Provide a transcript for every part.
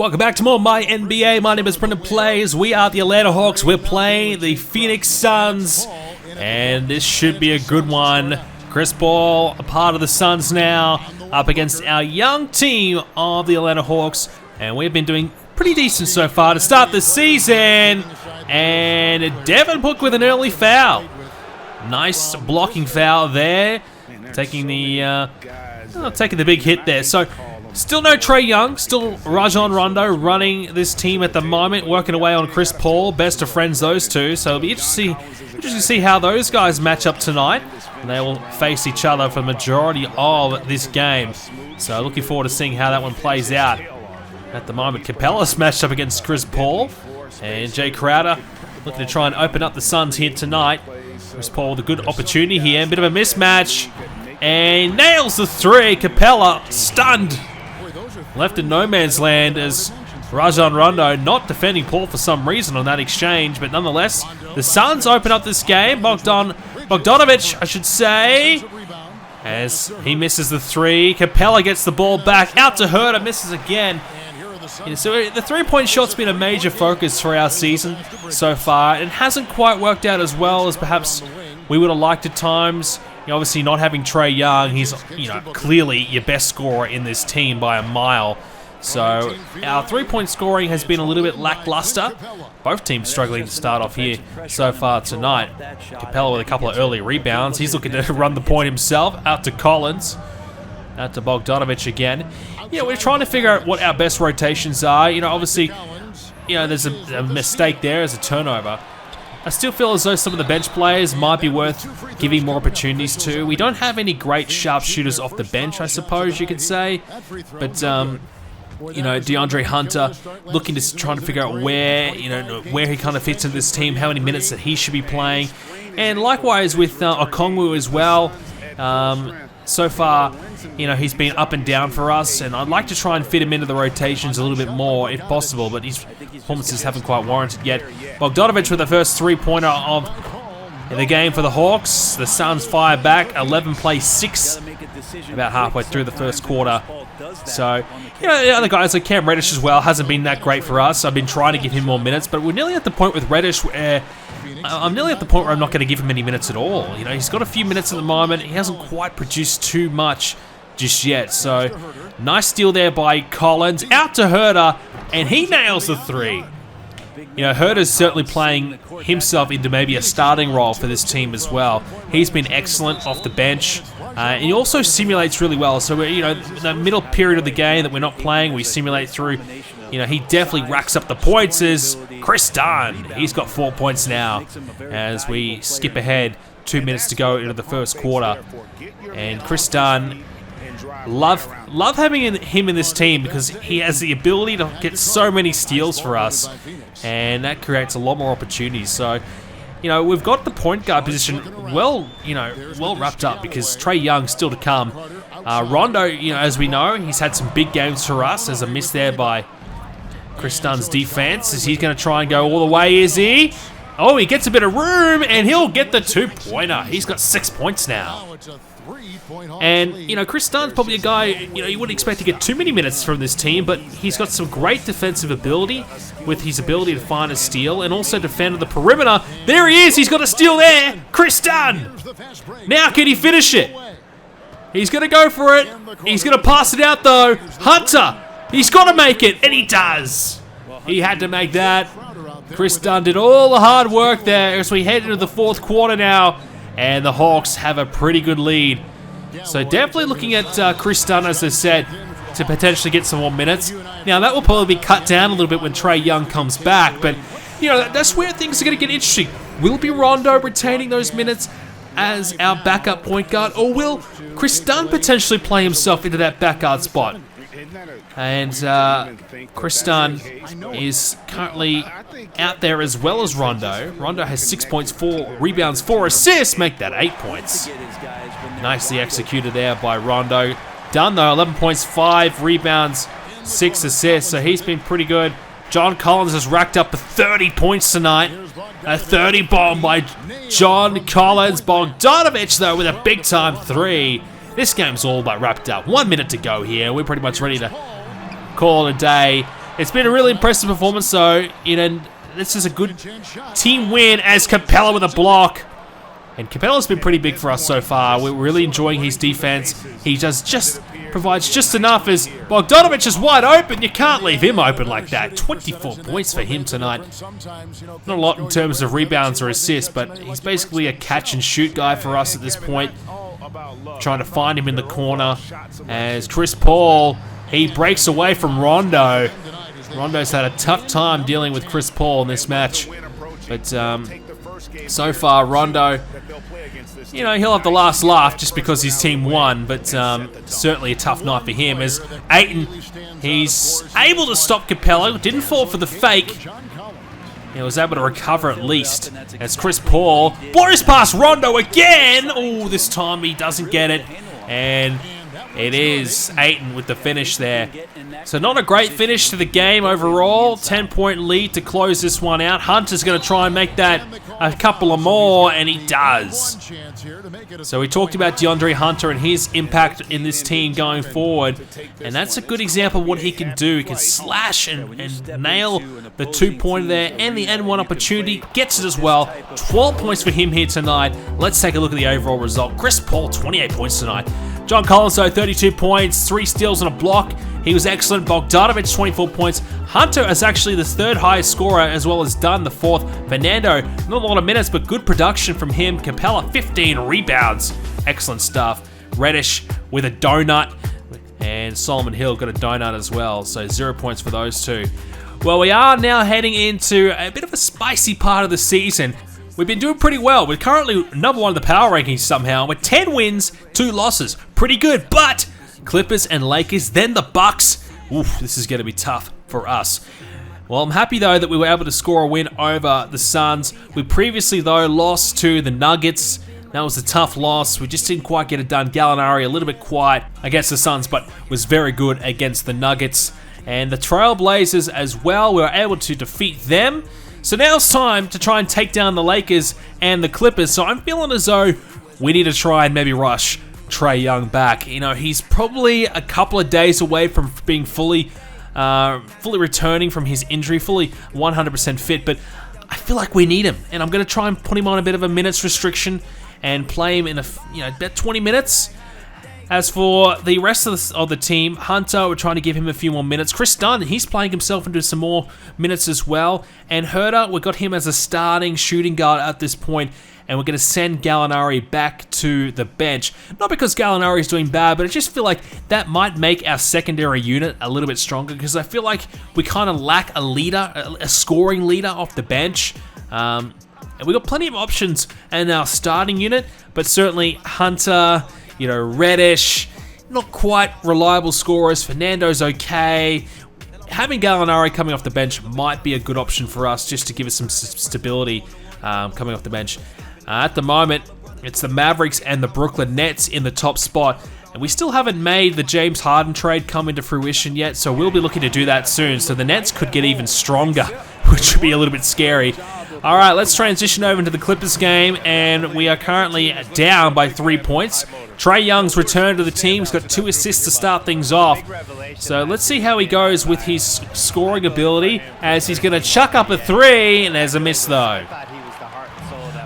Welcome back to more MyNBA. My name is Brendan Plays. We are the Atlanta Hawks. We're playing the Phoenix Suns, and this should be a good one. Chris Paul, a part of the Suns now, up against our young team of the Atlanta Hawks, and we've been doing pretty decent so far to start the season. And Devin Book with an early foul. Nice blocking foul there, taking the big hit there. So still no Trae Young, still Rajon Rondo running this team at the moment, working away on Chris Paul, best of friends those two. So it'll be interesting to see how those guys match up tonight. And they will face each other for the majority of this game. So looking forward to seeing how that one plays out. At the moment, Capella's matched up against Chris Paul, and Jay Crowder looking to try and open up the Suns here tonight. Chris Paul with a good opportunity here, a bit of a mismatch, and nails the three. Capella stunned, left in no man's land as Rajon Rondo not defending Paul for some reason on that exchange, but nonetheless, the Suns open up this game. Bogdanovic, I should say, as he misses the three. Capella gets the ball back, out to Herter, misses again. Yeah, so the three-point shot's been a major focus for our season so far. It hasn't quite worked out as well as perhaps we would have liked at times. Obviously, not having Trae Young, he's clearly your best scorer in this team by a mile. So our three-point scoring has been a little bit lackluster. Both teams struggling to start off here so far tonight. Capella with a couple of early rebounds. He's looking to run the point himself. Out to Collins. Out to Bogdanovic again. We're trying to figure out what our best rotations are. Obviously, there's a mistake there as a turnover. I still feel as though some of the bench players might be worth giving more opportunities to. We don't have any great sharpshooters off the bench, I suppose you could say. But, DeAndre Hunter looking to try to figure out where he kind of fits into this team, how many minutes that he should be playing. And likewise with Okongwu as well. So far, he's been up and down for us, and I'd like to try and fit him into the rotations a little bit more if possible, but his performances haven't quite warranted yet. Bogdanovic with the first three-pointer of the game for the Hawks. The Suns fire back, 11 plays 6, about halfway through the first quarter. So, the other guys like Cam Reddish as well hasn't been that great for us. I've been trying to give him more minutes, but we're nearly at the point with Reddish where I'm nearly at the point where I'm not going to give him any minutes at all. He's got a few minutes at the moment. He hasn't quite produced too much just yet. So, nice steal there by Collins. Out to Herter, and he nails the three. Herter's certainly playing himself into maybe a starting role for this team as well. He's been excellent off the bench. And he also simulates really well. So, the middle period of the game that we're not playing, we simulate through. He definitely racks up the points as Chris Dunn. He's got 4 points now as we skip ahead 2 minutes to go into the first quarter. And Chris Dunn, love having him in this team because he has the ability to get so many steals for us. And that creates a lot more opportunities. So, we've got the point guard position well wrapped up because Trae Young's still to come. Rondo, as we know, he's had some big games for us. There's a miss there by Chris Dunn's defense. Is he going to try and go all the way, is he? Oh, he gets a bit of room, and he'll get the two-pointer. He's got 6 points now. And, Chris Dunn's probably a guy, you wouldn't expect to get too many minutes from this team, but he's got some great defensive ability with his ability to find a steal and also defend the perimeter. There he is. He's got a steal there. Chris Dunn. Now can he finish it? He's going to go for it. He's going to pass it out, though. Hunter. He's got to make it, and he does. He had to make that. Chris Dunn did all the hard work there as we head into the fourth quarter now, and the Hawks have a pretty good lead. So definitely looking at Chris Dunn, as I said, to potentially get some more minutes. Now, that will probably be cut down a little bit when Trae Young comes back, but, that's where things are going to get interesting. Will be Rondo retaining those minutes as our backup point guard, or will Chris Dunn potentially play himself into that back guard spot? And Chris Dunn is currently out there as well as Rondo. Rondo has 6 points, 4 rebounds, 4 assists, make that 8 points. Nicely executed there by Rondo. Dunn, though, 11 points, 5 rebounds, 6 assists, so he's been pretty good. John Collins has racked up 30 points tonight. A 30 bomb by John Collins. Bogdanovic, though, with a big-time 3. This game's all but wrapped up. 1 minute to go here. We're pretty much ready to call it a day. It's been a really impressive performance, though. You know, this is a good team win as Capella with a block. And Capella's been pretty big for us so far. We're really enjoying his defense. He provides just enough as Bogdanovic is wide open. You can't leave him open like that. 24 points for him tonight. Not a lot in terms of rebounds or assists, but he's basically a catch and shoot guy for us at this point. Trying to find him in the corner as Chris Paul, he breaks away from Rondo. Rondo's had a tough time dealing with Chris Paul in this match. But so far, Rondo, you know, he'll have the last laugh just because his team won, but certainly a tough night for him as Ayton, he's able to stop Capella, didn't fall for the fake. He was able to recover at least as Chris Paul blows past Rondo again. Oh, this time he doesn't get it, and it is Ayton with the finish there. So not a great finish to the game overall. 10-point lead to close this one out. Hunter's going to try and make that a couple of more, and he does. So we talked about DeAndre Hunter and his impact in this team going forward, and that's a good example of what he can do. He can slash and nail the 2-pointer there and the N1 opportunity. Gets it as well. 12 points for him here tonight. Let's take a look at the overall result. Chris Paul, 28 points tonight. John Collins, though, 32 points, 3 steals and a block. He was excellent. Bogdanovic, 24 points. Hunter is actually the 3rd highest scorer, as well as Dunn, the 4th. Fernando, not a lot of minutes, but good production from him. Capella, 15 rebounds. Excellent stuff. Reddish with a donut. And Solomon Hill got a donut as well, so 0 points for those two. Well, we are now heading into a bit of a spicy part of the season. We've been doing pretty well. We're currently number 1 in the power rankings somehow. We're 10 wins, 2 losses. Pretty good, but Clippers and Lakers, then the Bucks. Oof, this is going to be tough for us. Well, I'm happy, though, that we were able to score a win over the Suns. We previously, though, lost to the Nuggets. That was a tough loss. We just didn't quite get it done. Gallinari a little bit quiet against the Suns, but was very good against the Nuggets. And the Trailblazers as well, we were able to defeat them. So now it's time to try and take down the Lakers and the Clippers. So I'm feeling as though we need to try and maybe rush Trae Young back. You know, he's probably a couple of days away from being fully returning from his injury, fully 100% fit, but I feel like we need him, and I'm going to try and put him on a bit of a minutes restriction and play him in about 20 minutes. As for the rest of the team, Hunter, we're trying to give him a few more minutes. Chris Dunn, he's playing himself into some more minutes as well. And Herter, we've got him as a starting shooting guard at this point, and we're going to send Gallinari back to the bench. Not because Gallinari is doing bad, but I just feel like that might make our secondary unit a little bit stronger, because I feel like we kind of lack a leader, a scoring leader off the bench. And we've got plenty of options in our starting unit, but certainly Hunter, Reddish, not quite reliable scorers. Fernando's okay. Having Gallinari coming off the bench might be a good option for us, just to give us some stability coming off the bench. At the moment, it's the Mavericks and the Brooklyn Nets in the top spot, and we still haven't made the James Harden trade come into fruition yet, so we'll be looking to do that soon. So the Nets could get even stronger, which would be a little bit scary. All right, let's transition over into the Clippers game, and we are currently down by 3 points. Trae Young's returned to the team. He's got 2 assists to start things off. So let's see how he goes with his scoring ability, as he's going to chuck up a 3, and there's a miss though.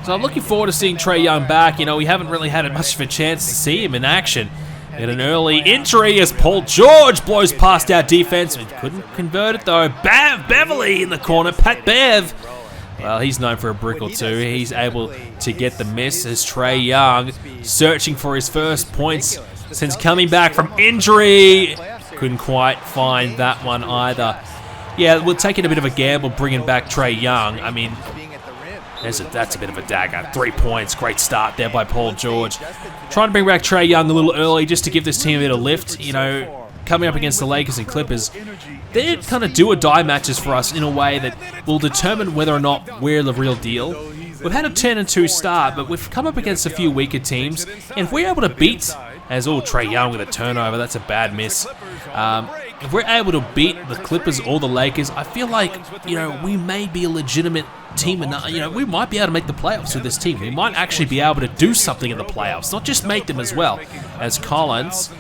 So I'm looking forward to seeing Trae Young back. We haven't really had much of a chance to see him in action. Had an early injury as Paul George blows past our defense. We couldn't convert it though. Beverly in the corner. Pat Bev. Well, he's known for a brick or two. He's able to get the miss as Trae Young searching for his first points since coming back from injury. Couldn't quite find that one either. Yeah, we're taking a bit of a gamble bringing back Trae Young. I mean, that's a bit of a dagger. 3 points. Great start there by Paul George. Trying to bring back Trae Young a little early just to give this team a bit of lift. Coming up against the Lakers and Clippers, they're kind of do-or-die matches for us in a way that will determine whether or not we're the real deal. We've had a 10-2 start, but we've come up against a few weaker teams, and if we're able to beat, Trae Young with a turnover, that's a bad miss. If we're able to beat the Clippers or the Lakers, I feel like, we may be a legitimate team, and we might be able to make the playoffs with this team. We might actually be able to do something in the playoffs, not just make them as well. As Collins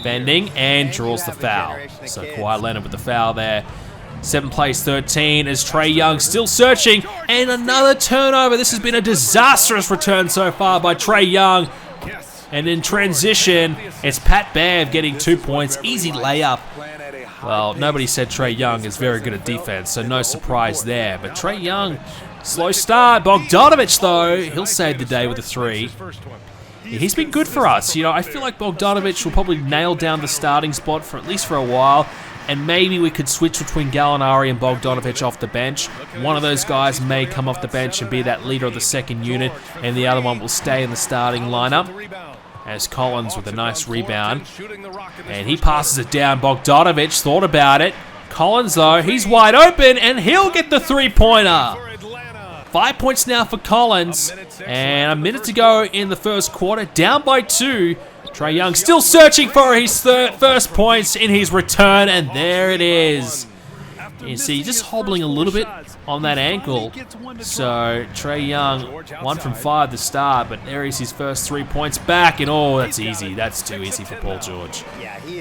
bending and draws the foul. So Kawhi Leonard with the foul there. 7 plays 13 as Trae Young still searching, and another turnover. This has been a disastrous return so far by Trae Young. And in transition, it's Pat Bev getting 2 points. Easy layup. Well, nobody said Trae Young is very good at defense, so no surprise there. But Trae Young, slow start. Bogdanovic, though, he'll save the day with a 3. Yeah, he's been good for us. You know, I feel like Bogdanovic will probably nail down the starting spot for at least for a while. And maybe we could switch between Gallinari and Bogdanovic off the bench. One of those guys may come off the bench and be that leader of the second unit, and the other one will stay in the starting lineup. As Collins with a nice rebound. And he passes it down. Bogdanovic thought about it. Collins, though, he's wide open, and he'll get the 3-pointer. 5 points now for Collins. And a minute to go in the first quarter. Down by 2. Trae Young still searching for his first points in his return, and there it is. You see, just hobbling a little bit on that ankle. So Trae Young, 1 from 5 to start, but there is his first 3 points back, and oh, that's easy. That's too easy for Paul George.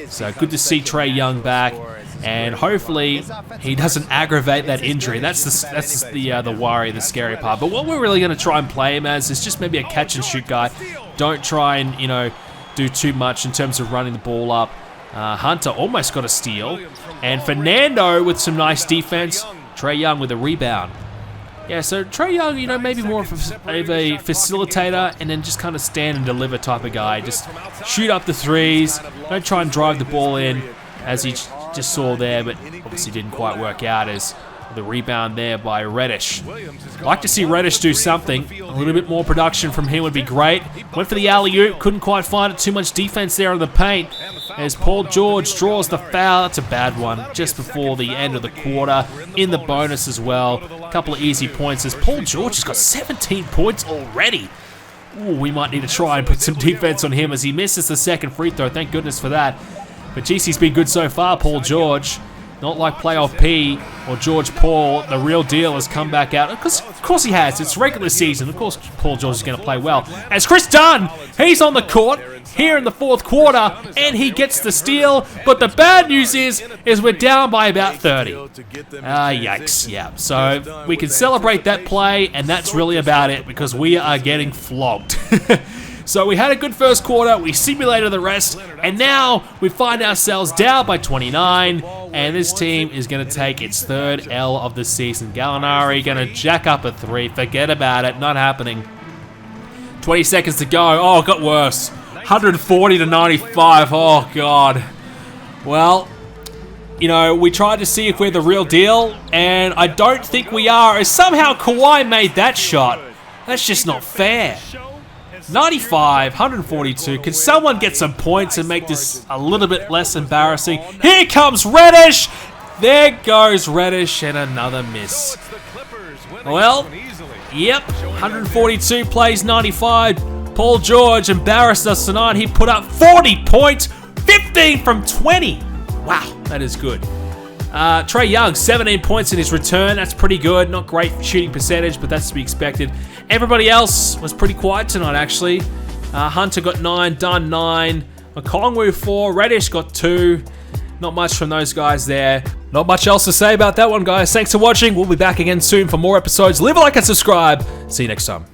So good to see Trae Young back, and hopefully he doesn't aggravate that injury. That's the worry, the scary part. But what we're really going to try and play him as is just maybe a catch and shoot guy. Don't try and, you know, do too much in terms of running the ball up. Hunter almost got a steal. And Fernando with some nice defense. Trae Young with a rebound. Yeah, so Trae Young, you know, maybe more of a facilitator and then just kind of stand and deliver type of guy. Just shoot up the threes. Don't try and drive the ball in, as he just saw there, but obviously didn't quite work out as the rebound there by Reddish. I'd like to see Reddish do something. A little bit more production from him would be great. Went for the alley-oop, couldn't quite find it. Too much defense there in the paint. As Paul George draws the foul. That's a bad one. Just before the end of the quarter. In the bonus as well. A couple of easy points as Paul George has got 17 points already. Ooh, we might need to try and put some defense on him as he misses the second free throw. Thank goodness for that. But geez, he's been good so far, Paul George. Not like Playoff P or George Paul. The real deal has come back out. Of course he has. It's regular season. Of course Paul George is going to play well. As Chris Dunn, he's on the court here in the fourth quarter, and he gets the steal. But the bad news is we're down by about 30. Yikes. Yeah. So we can celebrate that play, and that's really about it because we are getting flogged. So we had a good first quarter, we simulated the rest, and now we find ourselves down by 29, and this team is going to take its 3rd L of the season. Gallinari going to jack up a 3, forget about it, not happening. 20 seconds to go, oh, it got worse. 140 to 95, oh God. Well, you know, we tried to see if we're the real deal, and I don't think we are, as somehow Kawhi made that shot. That's just not fair. 95, 142. Can someone get some points and make this a little bit less embarrassing? Here comes Reddish. There goes Reddish and another miss. Well, yep, 142 plays 95. Paul George embarrassed us tonight. He put up 40 points, 15 from 20. Wow, that is good. Trae Young, 17 points in his return. That's pretty good. Not great shooting percentage, but that's to be expected. Everybody else was pretty quiet tonight, actually. Hunter got 9, Dunn 9, Okongwu 4, Reddish got 2. Not much from those guys there. Not much else to say about that one, guys. Thanks for watching. We'll be back again soon for more episodes. Leave a like and subscribe. See you next time.